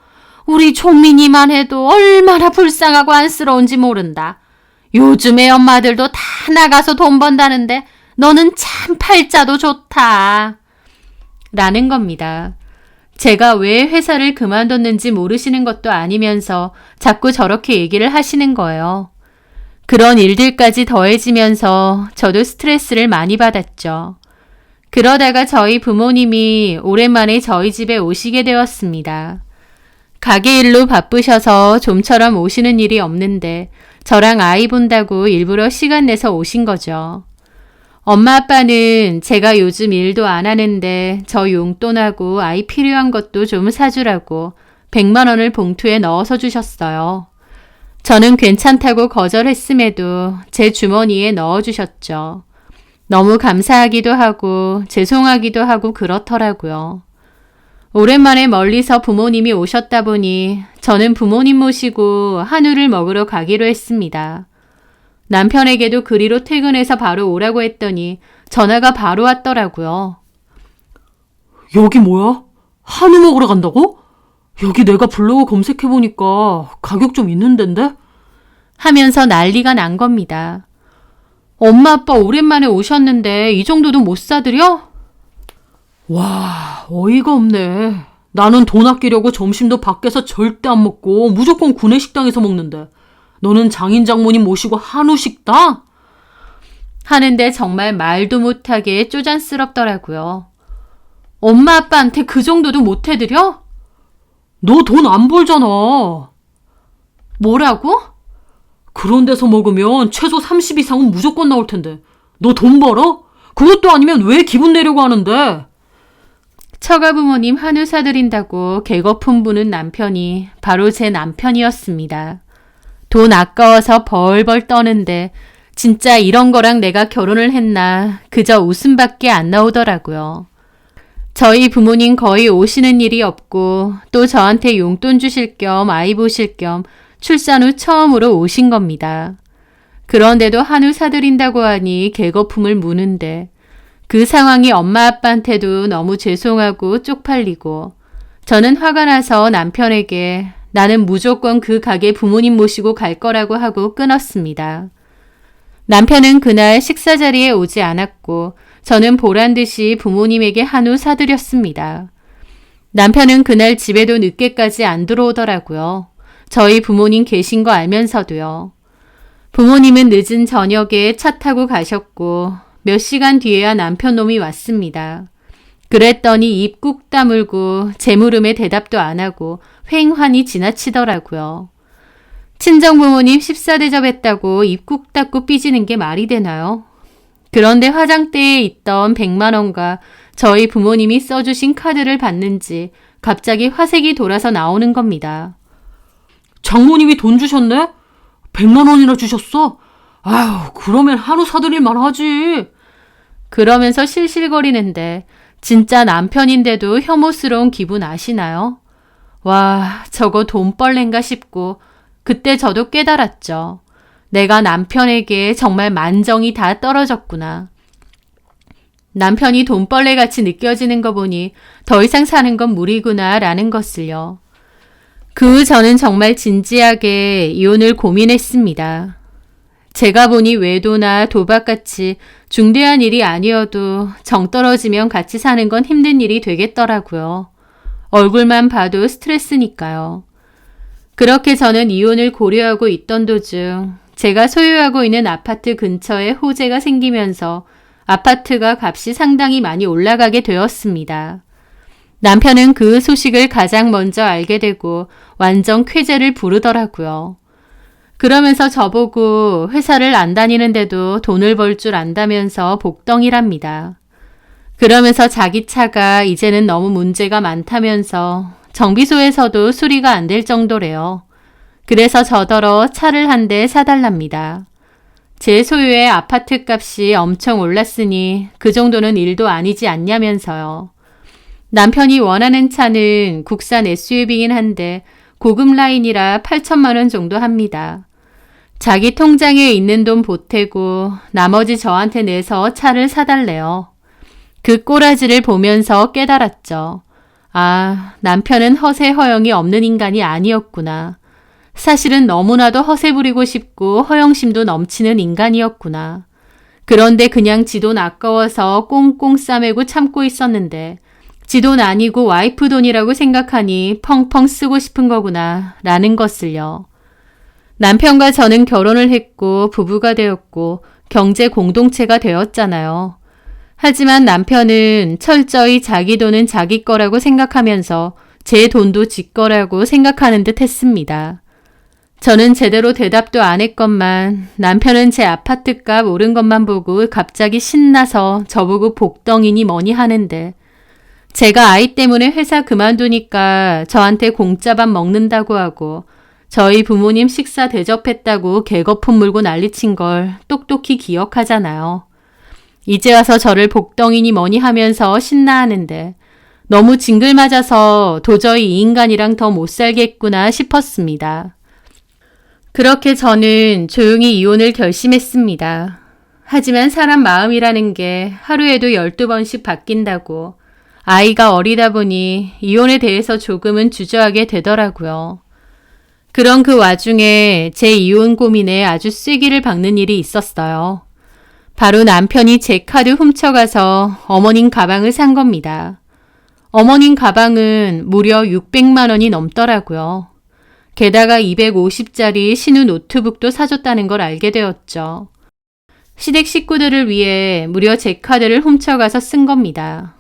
Speaker 1: 우리 종민이만 해도 얼마나 불쌍하고 안쓰러운지 모른다. 요즘에 엄마들도 다 나가서 돈 번다는데 너는 참 팔자도 좋다. 라는 겁니다. 제가 왜 회사를 그만뒀는지 모르시는 것도 아니면서 자꾸 저렇게 얘기를 하시는 거예요. 그런 일들까지 더해지면서 저도 스트레스를 많이 받았죠. 그러다가 저희 부모님이 오랜만에 저희 집에 오시게 되었습니다. 가게 일로 바쁘셔서 좀처럼 오시는 일이 없는데 저랑 아이 본다고 일부러 시간 내서 오신 거죠. 엄마 아빠는 제가 요즘 일도 안 하는데 저 용돈하고 아이 필요한 것도 좀 사주라고 100만 원을 봉투에 넣어서 주셨어요. 저는 괜찮다고 거절했음에도 제 주머니에 넣어주셨죠. 너무 감사하기도 하고 죄송하기도 하고 그렇더라고요. 오랜만에 멀리서 부모님이 오셨다 보니 저는 부모님 모시고 한우를 먹으러 가기로 했습니다. 남편에게도 그리로 퇴근해서 바로 오라고 했더니 전화가 바로 왔더라고요.
Speaker 2: 여기 뭐야? 한우 먹으러 간다고? 여기 내가 블로그 검색해보니까 가격 좀 있는 데인데?
Speaker 1: 하면서 난리가 난 겁니다. 엄마 아빠 오랜만에 오셨는데 이 정도도 못 사드려?
Speaker 2: 와, 어이가 없네. 나는 돈 아끼려고 점심도 밖에서 절대 안 먹고 무조건 구내식당에서 먹는데 너는 장인 장모님 모시고 한우 식당?
Speaker 1: 하는데 정말 말도 못하게 쪼잔스럽더라고요. 엄마 아빠한테 그 정도도 못 해드려?
Speaker 2: 너 돈 안 벌잖아.
Speaker 1: 뭐라고?
Speaker 2: 그런 데서 먹으면 최소 30 이상은 무조건 나올 텐데. 너 돈 벌어? 그것도 아니면 왜 기분 내려고 하는데?
Speaker 1: 처가 부모님 한우 사드린다고 개거품 부는 남편이 바로 제 남편이었습니다. 돈 아까워서 벌벌 떠는데 진짜 이런 거랑 내가 결혼을 했나 그저 웃음밖에 안 나오더라고요. 저희 부모님 거의 오시는 일이 없고 또 저한테 용돈 주실 겸 아이 보실 겸 출산 후 처음으로 오신 겁니다. 그런데도 한우 사드린다고 하니 개거품을 무는데 그 상황이 엄마 아빠한테도 너무 죄송하고 쪽팔리고 저는 화가 나서 남편에게 나는 무조건 그 가게 부모님 모시고 갈 거라고 하고 끊었습니다. 남편은 그날 식사 자리에 오지 않았고 저는 보란 듯이 부모님에게 한우 사드렸습니다. 남편은 그날 집에도 늦게까지 안 들어오더라고요. 저희 부모님 계신 거 알면서도요. 부모님은 늦은 저녁에 차 타고 가셨고 몇 시간 뒤에야 남편 놈이 왔습니다. 그랬더니 입 꾹 다물고 제 물음에 대답도 안 하고 횡하니 지나치더라고요. 친정 부모님 식사 대접했다고 입 꾹 닫고 삐지는 게 말이 되나요? 그런데 화장대에 있던 100만 원과 저희 부모님이 써주신 카드를 봤는지 갑자기 화색이 돌아서 나오는 겁니다.
Speaker 2: 장모님이 돈 주셨네? 100만 원이나 주셨어? 아휴, 그러면 한우 사드릴 만하지.
Speaker 1: 그러면서 실실거리는데 진짜 남편인데도 혐오스러운 기분 아시나요? 와, 저거 돈벌레인가 싶고 그때 저도 깨달았죠. 내가 남편에게 정말 만정이 다 떨어졌구나. 남편이 돈벌레같이 느껴지는 거 보니 더 이상 사는 건 무리구나 라는 것을요. 그 후 저는 정말 진지하게 이혼을 고민했습니다. 제가 보니 외도나 도박같이 중대한 일이 아니어도 정 떨어지면 같이 사는 건 힘든 일이 되겠더라고요. 얼굴만 봐도 스트레스니까요. 그렇게 저는 이혼을 고려하고 있던 도중 제가 소유하고 있는 아파트 근처에 호재가 생기면서 아파트가 값이 상당히 많이 올라가게 되었습니다. 남편은 그 소식을 가장 먼저 알게 되고 완전 쾌재를 부르더라고요. 그러면서 저보고 회사를 안 다니는데도 돈을 벌 줄 안다면서 복덩이랍니다. 그러면서 자기 차가 이제는 너무 문제가 많다면서 정비소에서도 수리가 안 될 정도래요. 그래서 저더러 차를 한 대 사달랍니다. 제 소유의 아파트 값이 엄청 올랐으니 그 정도는 일도 아니지 않냐면서요. 남편이 원하는 차는 국산 SUV이긴 한데 고급 라인이라 8천만 원 정도 합니다. 자기 통장에 있는 돈 보태고 나머지 저한테 내서 차를 사달래요. 그 꼬라지를 보면서 깨달았죠. 아, 남편은 허세 허영이 없는 인간이 아니었구나. 사실은 너무나도 허세 부리고 싶고 허영심도 넘치는 인간이었구나. 그런데 그냥 지 돈 아까워서 꽁꽁 싸매고 참고 있었는데 지 돈 아니고 와이프 돈이라고 생각하니 펑펑 쓰고 싶은 거구나 라는 것을요. 남편과 저는 결혼을 했고 부부가 되었고 경제 공동체가 되었잖아요. 하지만 남편은 철저히 자기 돈은 자기 거라고 생각하면서 제 돈도 지 거라고 생각하는 듯 했습니다. 저는 제대로 대답도 안 했건만 남편은 제 아파트 값 오른 것만 보고 갑자기 신나서 저보고 복덩이니 뭐니 하는데 제가 아이 때문에 회사 그만두니까 저한테 공짜밥 먹는다고 하고 저희 부모님 식사 대접했다고 개거품 물고 난리친 걸 똑똑히 기억하잖아요. 이제 와서 저를 복덩이니 뭐니 하면서 신나하는데 너무 징글맞아서 도저히 이 인간이랑 더 못 살겠구나 싶었습니다. 그렇게 저는 조용히 이혼을 결심했습니다. 하지만 사람 마음이라는 게 하루에도 12번씩 바뀐다고 아이가 어리다 보니 이혼에 대해서 조금은 주저하게 되더라고요. 그런 그 와중에 제 이혼 고민에 아주 쐐기를 박는 일이 있었어요. 바로 남편이 제 카드 훔쳐가서 어머님 가방을 산 겁니다. 어머님 가방은 무려 600만 원이 넘더라고요. 게다가 250짜리 신우 노트북도 사줬다는 걸 알게 되었죠. 시댁 식구들을 위해 무려 제 카드를 훔쳐가서 쓴 겁니다.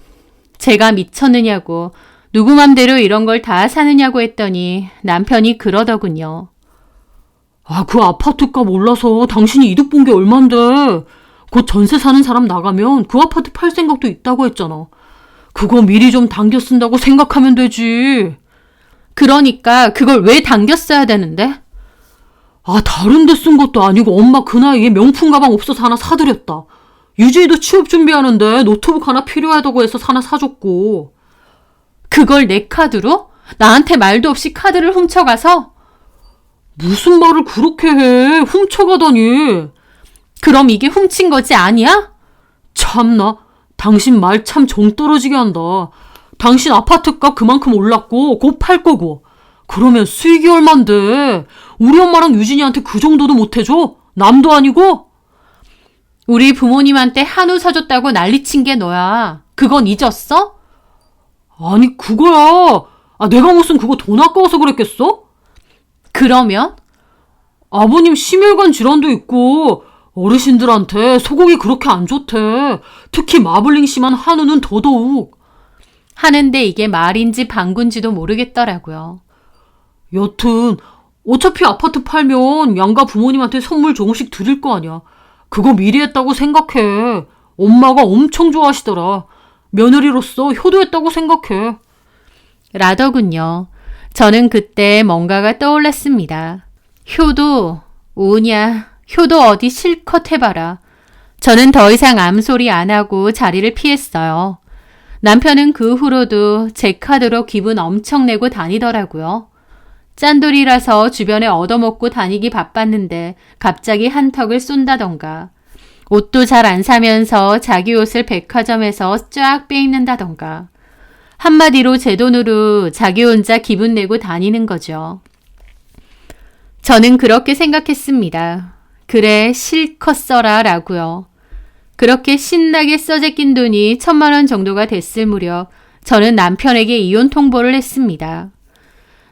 Speaker 1: 제가 미쳤느냐고, 누구 맘대로 이런 걸 다 사느냐고 했더니 남편이 그러더군요.
Speaker 2: 아, 그 아파트값 올라서 당신이 이득 본 게 얼만데. 곧 전세 사는 사람 나가면 그 아파트 팔 생각도 있다고 했잖아. 그거 미리 좀 당겨 쓴다고 생각하면 되지.
Speaker 1: 그러니까 그걸 왜 당겨 써야 되는데?
Speaker 2: 아, 다른 데 쓴 것도 아니고 엄마 그 나이에 명품 가방 없어서 하나 사드렸다. 유진이도 취업 준비하는데 노트북 하나 필요하다고 해서 하나 사줬고.
Speaker 1: 그걸 내 카드로? 나한테 말도 없이 카드를 훔쳐가서?
Speaker 2: 무슨 말을 그렇게 해. 훔쳐가다니.
Speaker 1: 그럼 이게 훔친 거지 아니야?
Speaker 2: 참나. 당신 말 참 정 떨어지게 한다. 당신 아파트값 그만큼 올랐고 곧 팔 거고. 그러면 수익이 얼만데. 우리 엄마랑 유진이한테 그 정도도 못 해줘? 남도 아니고?
Speaker 1: 우리 부모님한테 한우 사줬다고 난리친 게 너야. 그건 잊었어?
Speaker 2: 아니 그거야. 아, 내가 무슨 그거 돈 아까워서 그랬겠어?
Speaker 1: 그러면?
Speaker 2: 아버님 심혈관 질환도 있고 어르신들한테 소고기 그렇게 안 좋대. 특히 마블링 심한 한우는 더더욱.
Speaker 1: 하는데 이게 말인지 방군지도 모르겠더라고요.
Speaker 2: 여튼 어차피 아파트 팔면 양가 부모님한테 선물 조금씩 드릴 거 아니야. 그거 미리 했다고 생각해. 엄마가 엄청 좋아하시더라. 며느리로서 효도했다고 생각해.
Speaker 1: 라더군요. 저는 그때 뭔가가 떠올랐습니다. 효도, 오냐, 효도 어디 실컷 해봐라. 저는 더 이상 암소리 안 하고 자리를 피했어요. 남편은 그 후로도 제 카드로 기분 엄청 내고 다니더라고요. 짠돌이라서 주변에 얻어먹고 다니기 바빴는데 갑자기 한턱을 쏜다던가, 옷도 잘 안 사면서 자기 옷을 백화점에서 쫙 빼입는다던가, 한마디로 제 돈으로 자기 혼자 기분 내고 다니는 거죠. 저는 그렇게 생각했습니다. 그래, 실컷 써라 라고요. 그렇게 신나게 써제낀 돈이 1,000만 원 정도가 됐을 무렵 저는 남편에게 이혼 통보를 했습니다.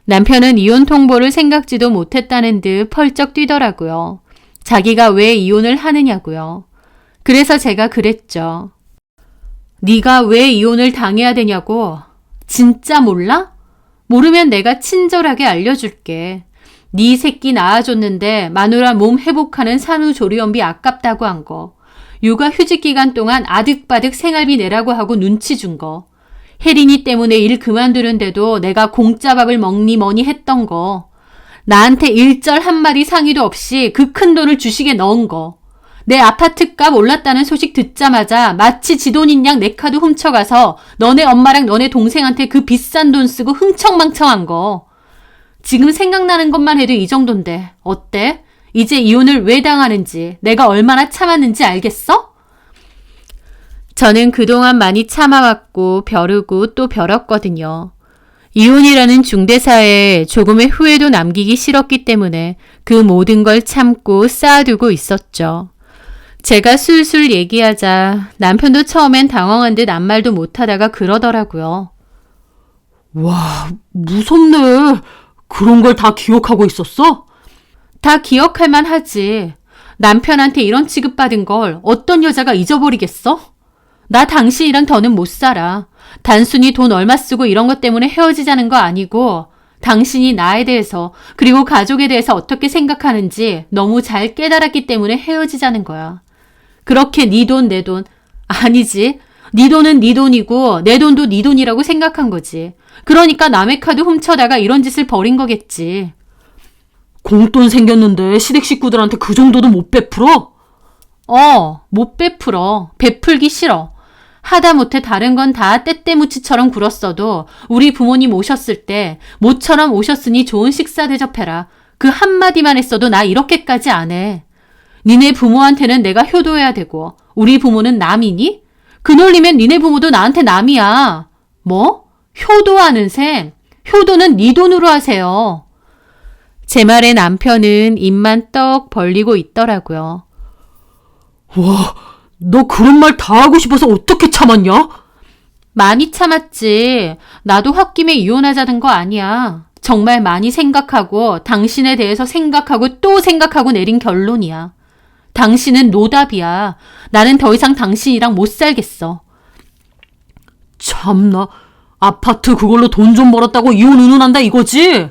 Speaker 1: 남편은 이혼 통보를 생각지도 못했다는 듯 펄쩍 뛰더라고요. 자기가 왜 이혼을 하느냐고요. 그래서 제가 그랬죠. 네가 왜 이혼을 당해야 되냐고. 진짜 몰라? 모르면 내가 친절하게 알려줄게. 네 새끼 낳아줬는데 마누라 몸 회복하는 산후조리원비 아깝다고 한 거. 육아 휴직 기간 동안 아득바득 생활비 내라고 하고 눈치 준 거. 혜린이 때문에 일 그만두는데도 내가 공짜밥을 먹니 뭐니 했던 거. 나한테 일절 한마디 상의도 없이 그 큰 돈을 주식에 넣은 거. 내 아파트값 올랐다는 소식 듣자마자 마치 지 돈인 양 내 카드 훔쳐가서 너네 엄마랑 너네 동생한테 그 비싼 돈 쓰고 흥청망청한 거. 지금 생각나는 것만 해도 이 정도인데 어때? 이제 이혼을 왜 당하는지, 내가 얼마나 참았는지 알겠어? 저는 그동안 많이 참아왔고 벼르고 또 벼렀거든요. 이혼이라는 중대사에 조금의 후회도 남기기 싫었기 때문에 그 모든 걸 참고 쌓아두고 있었죠. 제가 술술 얘기하자 남편도 처음엔 당황한 듯 아무 말도 못하다가 그러더라고요.
Speaker 2: 와, 무섭네. 그런 걸 다 기억하고 있었어?
Speaker 1: 다 기억할 만하지. 남편한테 이런 취급받은 걸 어떤 여자가 잊어버리겠어? 나 당신이랑 더는 못 살아. 단순히 돈 얼마 쓰고 이런 것 때문에 헤어지자는 거 아니고 당신이 나에 대해서 그리고 가족에 대해서 어떻게 생각하는지 너무 잘 깨달았기 때문에 헤어지자는 거야. 그렇게 네 돈, 내 돈. 아니지. 네 돈은 네 돈이고 내 돈도 네 돈이라고 생각한 거지. 그러니까 남의 카드 훔쳐다가 이런 짓을 벌인 거겠지.
Speaker 2: 공돈 생겼는데 시댁 식구들한테 그 정도도 못 베풀어?
Speaker 1: 못 베풀어. 베풀기 싫어. 하다못해 다른 건 다 때때무치처럼 굴었어도 우리 부모님 오셨을 때 모처럼 오셨으니 좋은 식사 대접해라. 그 한마디만 했어도 나 이렇게까지 안 해. 니네 부모한테는 내가 효도해야 되고 우리 부모는 남이니? 그 논리면 니네 부모도 나한테 남이야. 뭐? 효도하는 셈? 효도는 네 돈으로 하세요. 제 말에 남편은 입만 떡 벌리고 있더라고요.
Speaker 2: 와, 너 그런 말 다 하고 싶어서 어떻게 참았냐?
Speaker 1: 많이 참았지. 나도 홧김에 이혼하자는 거 아니야. 정말 많이 생각하고 당신에 대해서 생각하고 또 생각하고 내린 결론이야. 당신은 노답이야. 나는 더 이상 당신이랑 못 살겠어.
Speaker 2: 참나, 아파트 그걸로 돈 좀 벌었다고 이혼 운운한다 이거지?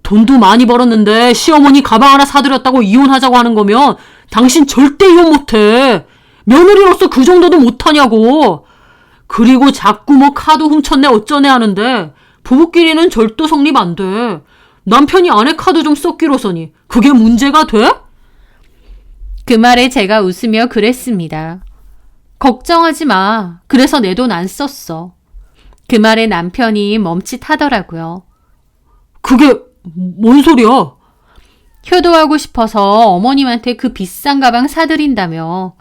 Speaker 2: 돈도 많이 벌었는데 시어머니 가방 하나 사드렸다고 이혼하자고 하는 거면 당신 절대 이혼 못해. 며느리로서 그 정도도 못하냐고. 그리고 자꾸 뭐 카드 훔쳤네 어쩌네 하는데 부부끼리는 절도 성립 안 돼. 남편이 아내 카드 좀 썼기로서니 그게 문제가 돼?
Speaker 1: 그 말에 제가 웃으며 그랬습니다. 걱정하지 마. 그래서 내 돈 안 썼어. 그 말에 남편이 멈칫하더라고요.
Speaker 2: 그게 뭔 소리야?
Speaker 1: 효도하고 싶어서 어머님한테 그 비싼 가방 사드린다며.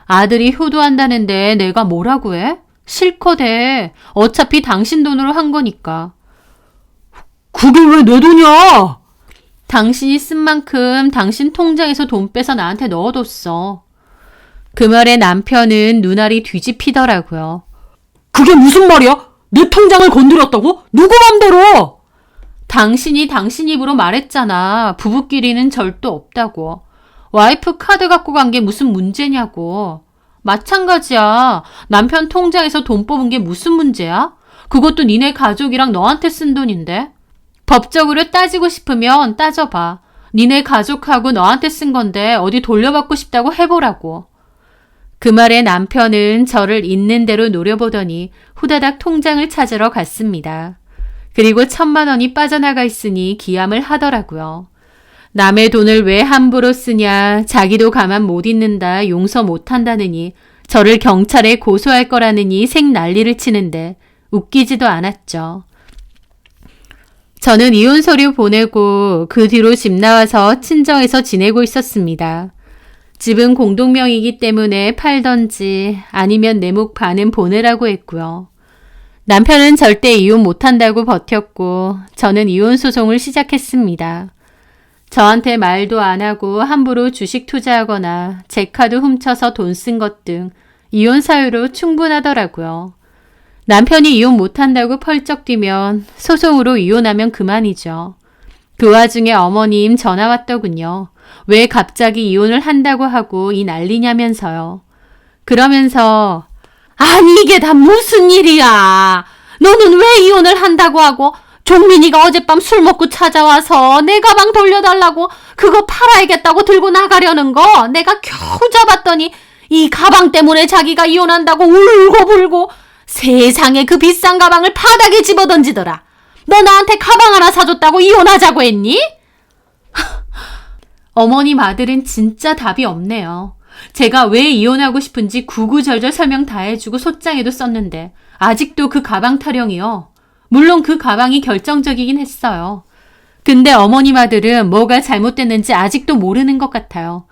Speaker 1: 아들이 효도한다는데 내가 뭐라고 해? 실컷 해. 어차피 당신 돈으로 한 거니까.
Speaker 2: 그게 왜 내 돈이야?
Speaker 1: 당신이 쓴 만큼 당신 통장에서 돈 빼서 나한테 넣어뒀어. 그 말에 남편은 눈알이 뒤집히더라고요.
Speaker 2: 그게 무슨 말이야? 내 통장을 건드렸다고? 누구 맘대로?
Speaker 1: 당신이 당신 입으로 말했잖아. 부부끼리는 절도 없다고. 와이프 카드 갖고 간 게 무슨 문제냐고. 마찬가지야. 남편 통장에서 돈 뽑은 게 무슨 문제야? 그것도 니네 가족이랑 너한테 쓴 돈인데. 법적으로 따지고 싶으면 따져봐. 니네 가족하고 너한테 쓴 건데 어디 돌려받고 싶다고 해보라고. 그 말에 남편은 저를 있는 대로 노려보더니 후다닥 통장을 찾으러 갔습니다. 그리고 1,000만 원이 빠져나가 있으니 기함을 하더라고요. 남의 돈을 왜 함부로 쓰냐, 자기도 가만 못 있는다, 용서 못 한다느니, 저를 경찰에 고소할 거라느니 생 난리를 치는데 웃기지도 않았죠. 저는 이혼 서류 보내고 그 뒤로 집 나와서 친정에서 지내고 있었습니다. 집은 공동명의이기 때문에 팔던지 아니면 내 목 반은 보내라고 했고요. 남편은 절대 이혼 못한다고 버텼고 저는 이혼 소송을 시작했습니다. 저한테 말도 안 하고 함부로 주식 투자하거나 제 카드 훔쳐서 돈 쓴 것 등 이혼 사유로 충분하더라고요. 남편이 이혼 못한다고 펄쩍 뛰면 소송으로 이혼하면 그만이죠. 그 와중에 어머님 전화 왔더군요. 왜 갑자기 이혼을 한다고 하고 이 난리냐면서요. 그러면서 아니 이게 다 무슨 일이야. 너는 왜 이혼을 한다고 하고 종민이가 어젯밤 술 먹고 찾아와서 내 가방 돌려달라고 그거 팔아야겠다고 들고 나가려는 거 내가 겨우 잡았더니 이 가방 때문에 자기가 이혼한다고 울고불고 세상에 그 비싼 가방을 바닥에 집어던지더라. 너 나한테 가방 하나 사줬다고 이혼하자고 했니? 어머님 아들은 진짜 답이 없네요. 제가 왜 이혼하고 싶은지 구구절절 설명 다 해주고 소장에도 썼는데 아직도 그 가방 타령이요. 물론 그 가방이 결정적이긴 했어요. 근데 어머님 아들은 뭐가 잘못됐는지 아직도 모르는 것 같아요.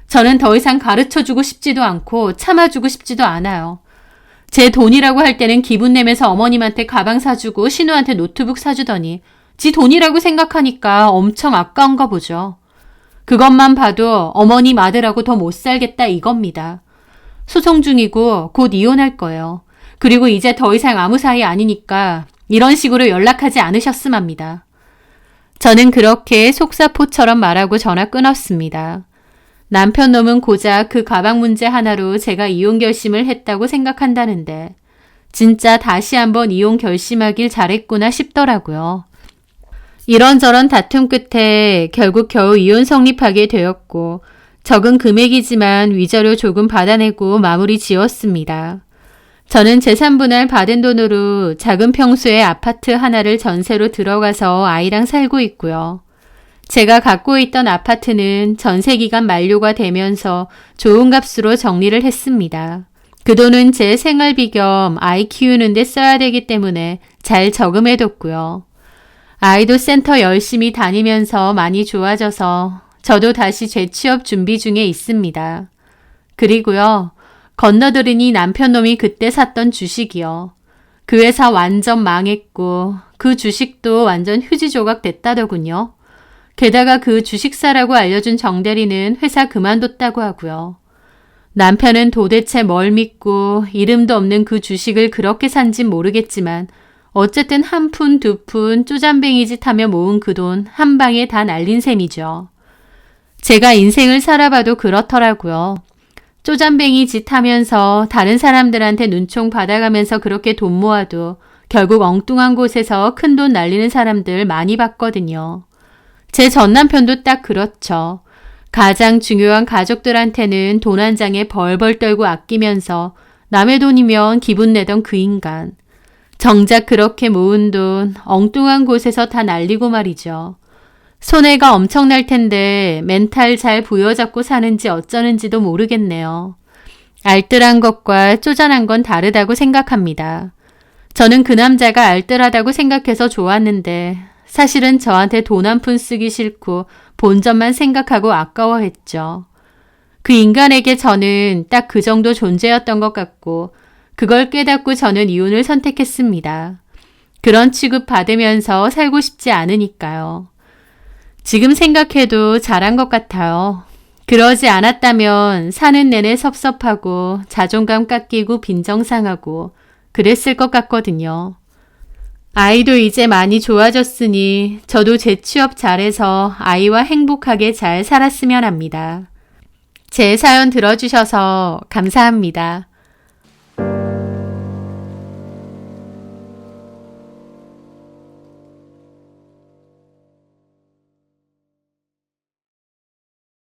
Speaker 1: 저는 더 이상 가르쳐주고 싶지도 않고 참아주고 싶지도 않아요. 제 돈이라고 할 때는 기분 내면서 어머님한테 가방 사주고 신우한테 노트북 사주더니 지 돈이라고 생각하니까 엄청 아까운가 보죠. 그것만 봐도 어머님 아들하고 더 못 살겠다 이겁니다. 소송 중이고 곧 이혼할 거예요. 그리고 이제 더 이상 아무 사이 아니니까 이런 식으로 연락하지 않으셨음 합니다. 저는 그렇게 속사포처럼 말하고 전화 끊었습니다. 남편 놈은 고작 그 가방 문제 하나로 제가 이혼 결심을 했다고 생각한다는데 진짜 다시 한번 이혼 결심하길 잘했구나 싶더라고요. 이런저런 다툼 끝에 결국 겨우 이혼 성립하게 되었고 적은 금액이지만 위자료 조금 받아내고 마무리 지었습니다. 저는 재산분할 받은 돈으로 작은 평수의 아파트 하나를 전세로 들어가서 아이랑 살고 있고요. 제가 갖고 있던 아파트는 전세기간 만료가 되면서 좋은 값으로 정리를 했습니다. 그 돈은 제 생활비 겸 아이 키우는 데 써야 되기 때문에 잘 저금해뒀고요. 아이도 센터 열심히 다니면서 많이 좋아져서 저도 다시 재취업 준비 중에 있습니다. 그리고요. 건너들으니 남편 놈이 그때 샀던 주식이요. 그 회사 완전 망했고 그 주식도 완전 휴지 조각 됐다더군요. 게다가 그 주식사라고 알려준 정대리는 회사 그만뒀다고 하고요. 남편은 도대체 뭘 믿고 이름도 없는 그 주식을 그렇게 산진 모르겠지만 어쨌든 한 푼, 두 푼 쪼잔뱅이 짓 하며 모은 그 돈 한 방에 다 날린 셈이죠. 제가 인생을 살아봐도 그렇더라고요. 쪼잔뱅이 짓 하면서 다른 사람들한테 눈총 받아가면서 그렇게 돈 모아도 결국 엉뚱한 곳에서 큰 돈 날리는 사람들 많이 봤거든요. 제 전남편도 딱 그렇죠. 가장 중요한 가족들한테는 돈 한 장에 벌벌 떨고 아끼면서 남의 돈이면 기분 내던 그 인간. 정작 그렇게 모은 돈 엉뚱한 곳에서 다 날리고 말이죠. 손해가 엄청날 텐데 멘탈 잘 부여잡고 사는지 어쩌는지도 모르겠네요. 알뜰한 것과 쪼잔한 건 다르다고 생각합니다. 저는 그 남자가 알뜰하다고 생각해서 좋았는데 사실은 저한테 돈 한 푼 쓰기 싫고 본전만 생각하고 아까워했죠. 그 인간에게 저는 딱 그 정도 존재였던 것 같고 그걸 깨닫고 저는 이혼을 선택했습니다. 그런 취급 받으면서 살고 싶지 않으니까요. 지금 생각해도 잘한 것 같아요. 그러지 않았다면 사는 내내 섭섭하고 자존감 깎이고 빈정상하고 그랬을 것 같거든요. 아이도 이제 많이 좋아졌으니 저도 재취업 잘해서 아이와 행복하게 잘 살았으면 합니다. 제 사연 들어주셔서 감사합니다.